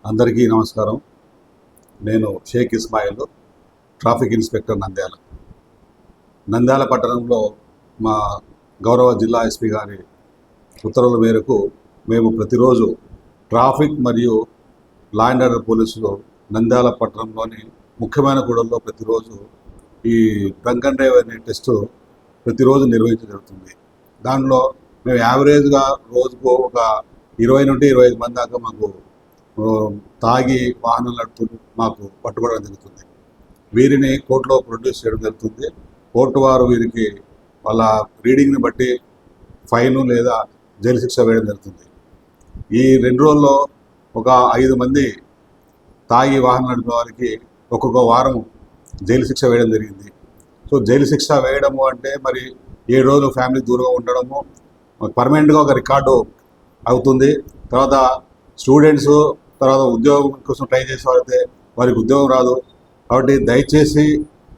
అందరికీ నమస్కారం. నేను షేక్ ఇస్మాయిల్, ట్రాఫిక్ ఇన్స్పెక్టర్ నంద్యాల పట్టణంలో మా గౌరవ జిల్లా ఎస్పీ గారి ఉత్తర్వుల మేరకు మేము ప్రతిరోజు ట్రాఫిక్ మరియు లా అండ్ ఆర్డర్ పోలీసులు నంద్యాల పట్టణంలోని ముఖ్యమైన కూడల్లో ప్రతిరోజు ఈ డ్రంక్ అండ్ డ్రైవ్ అనే టెస్టు ప్రతిరోజు నిర్వహించడం జరుగుతుంది. దానిలో మేము యావరేజ్గా రోజుకు ఒక 20 నుండి 25 మంది దాకా మాకు తాగి వాహనాలు నడుపుతూ మాకు పట్టుకోవడం జరుగుతుంది. వీరిని కోర్టులో ప్రొడ్యూస్ చేయడం జరుగుతుంది. కోర్టు వారు వీరికి వాళ్ళ రీడింగ్ని బట్టి ఫైను లేదా జైలు శిక్ష వేయడం జరుగుతుంది. ఈ 2 రోజుల్లో ఒక 5 మంది తాగి వాహనం నడిపే వారికి ఒక్కొక్క వారం జైలు శిక్ష వేయడం జరిగింది. సో జైలు శిక్ష వేయడము అంటే మరి 7 రోజులు ఫ్యామిలీ దూరంగా ఉండడము పర్మనెంట్గా ఒక రికార్డు అవుతుంది. తర్వాత స్టూడెంట్స్ తర్వాత ఉద్యోగం కోసం ట్రై చేసే వారైతే వారికి ఉద్యోగం రాదు. కాబట్టి దయచేసి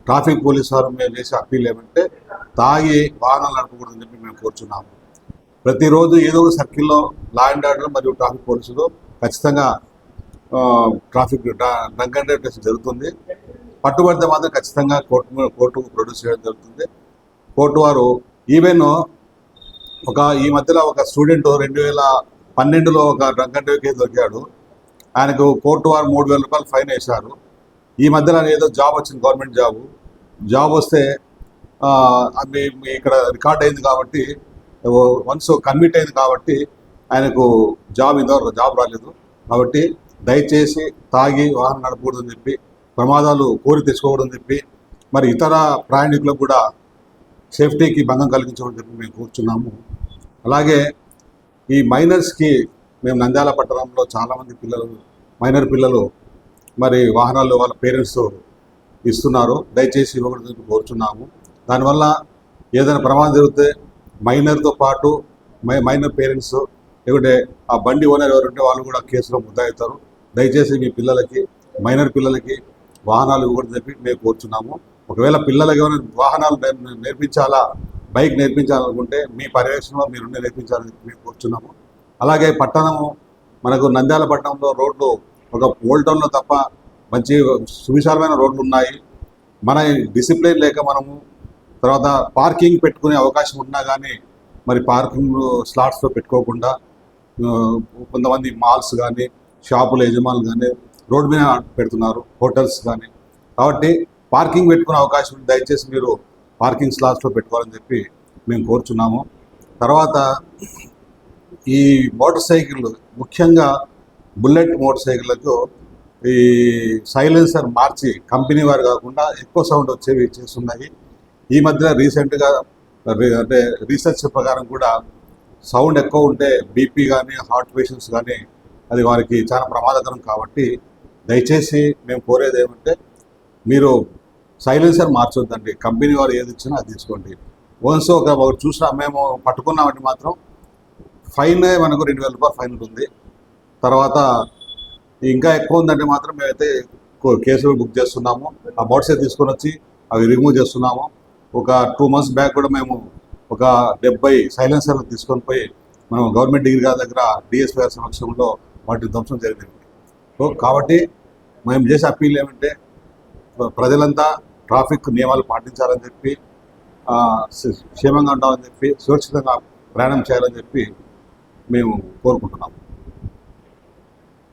ట్రాఫిక్ పోలీస్ వారు మేము చేసే అప్పీల్ ఏమంటే తాగి వాహనాలు నడపకూడదని చెప్పి మేము కోరుచున్నాము. ప్రతిరోజు ఏదో ఒక సర్కిల్లో లా అండ్ ఆర్డర్ మరియు ట్రాఫిక్ పోలీసులు ఖచ్చితంగా డ్రంక్ అండ్ డ్రైవ్ టెస్ట్ జరుగుతుంది. పట్టుబడితే మాత్రం ఖచ్చితంగా కోర్టుకు ప్రొడ్యూస్ చేయడం జరుగుతుంది. కోర్టు వారు ఈవెన్ ఈ మధ్యలో ఒక స్టూడెంట్ 2012లో ఒక డ్రంక్ అండ్ డ్రైవ్ కేసు దొరికాడు. ఆయనకు కోర్టు వారు 3,000 రూపాయలు ఫైన్ వేశారు. ఈ మధ్యలో ఏదో జాబ్ వచ్చింది, గవర్నమెంట్ జాబ్ వస్తే ఇక్కడ రికార్డ్ అయింది కాబట్టి వన్స్ కన్విట్ అయింది కాబట్టి ఆయనకు జాబ్ రాలేదు. కాబట్టి దయచేసి తాగి వాహనం నడపకూడదని చెప్పి, ప్రమాదాలు కోరి తెచ్చుకోకూడదని చెప్పి, మరి ఇతర ప్రయాణికులకు కూడా సేఫ్టీకి భంగం కలిగించమని చెప్పి మేము కూర్చున్నాము. అలాగే ఈ మైనర్స్కి మేము నంద్యాల పట్టణంలో చాలామంది మైనర్ పిల్లలు మరి వాహనాలు వాళ్ళ పేరెంట్స్ ఇస్తున్నారు. దయచేసి ఇవ్వకూడదని కోరుచున్నాము. దానివల్ల ఏదైనా ప్రమాదం జరిగితే మైనర్తో పాటు మైనర్ పేరెంట్స్ లేకుంటే ఆ బండి ఓనర్ ఎవరుంటే వాళ్ళు కూడా కేసులో ముద్దాయితారు. దయచేసి మీ మైనర్ పిల్లలకి వాహనాలు ఇవ్వకూడదని చెప్పి మేము కోరుచున్నాము. ఒకవేళ పిల్లలకి ఏమైనా వాహనాలు నేర్పించాలా, బైక్ నేర్పించాలనుకుంటే మీ పర్యవేక్షణలో మీరుండే నేర్పించాలని మేము కోరుచున్నాము. అలాగే మనకు నంద్యాల పట్టణంలో రోడ్లు ఒక ఓల్డ్ టౌన్లో తప్ప మంచి సువిశాలమైన రోడ్లు ఉన్నాయి. మన డిసిప్లిన్ లేక మనము తర్వాత పార్కింగ్ పెట్టుకునే అవకాశం ఉన్నా కానీ మరి పార్కింగ్ స్లాట్స్లో పెట్టుకోకుండా కొంతమంది మాల్స్ కానీ షాపుల యజమానులు కానీ రోడ్డు మీద పెడుతున్నారు, హోటల్స్ కానీ. కాబట్టి పార్కింగ్ పెట్టుకునే అవకాశం ఉంది. దయచేసి మీరు పార్కింగ్ స్లాట్స్లో పెట్టుకోవాలని చెప్పి మేము కోరుచున్నాము. తర్వాత ఈ మోటార్ సైకిళ్ళు, ముఖ్యంగా బుల్లెట్ మోటార్ సైకిళ్లకు ఈ సైలెన్సర్ మార్చి కంపెనీ వారు కాకుండా ఎక్కువ సౌండ్ వచ్చేవి చేస్తున్నాయి. ఈ మధ్య రీసెంట్గా అంటే రీసెర్చ్ ప్రకారం కూడా సౌండ్ ఎక్కువ ఉంటే బీపీ కానీ హార్ట్ పేషెంట్స్ కానీ అది వారికి చాలా ప్రమాదకరం. కాబట్టి దయచేసి మేము కోరేది ఏమంటే మీరు సైలెన్సర్ మార్చొద్దండి. కంపెనీ వారు ఏది ఇచ్చినా అది తీసుకోండి. వన్స్ ఒకటి చూసినా మేము పట్టుకున్నామంటే మాత్రం ఫైన్ మనకు 2,000 రూపాయలు ఫైన్ ఉంది. తర్వాత ఇంకా ఎక్కువ ఉందంటే మాత్రం మేమైతే కేసులు బుక్ చేస్తున్నాము. ఆ మోటార్ సైకిల్ తీసుకొని వచ్చి అవి రిమూవ్ చేస్తున్నాము. ఒక 2 months బ్యాక్ కూడా మేము ఒక 70 సైలెన్సర్లు తీసుకొని పోయి మనం గవర్నమెంట్ డిగ్రీ గారి దగ్గర డిఎస్పీ గారి సమక్షంలో వాటిని ధ్వంసం జరిగింది. సో కాబట్టి మేము చేసే అప్పీల్ ఏమంటే ప్రజలంతా ట్రాఫిక్ నియమాలు పాటించాలని చెప్పి, క్షేమంగా ఉండాలని చెప్పి, సురక్షితంగా ప్రయాణం చేయాలని చెప్పి మేము కోరుకుంటున్నాము.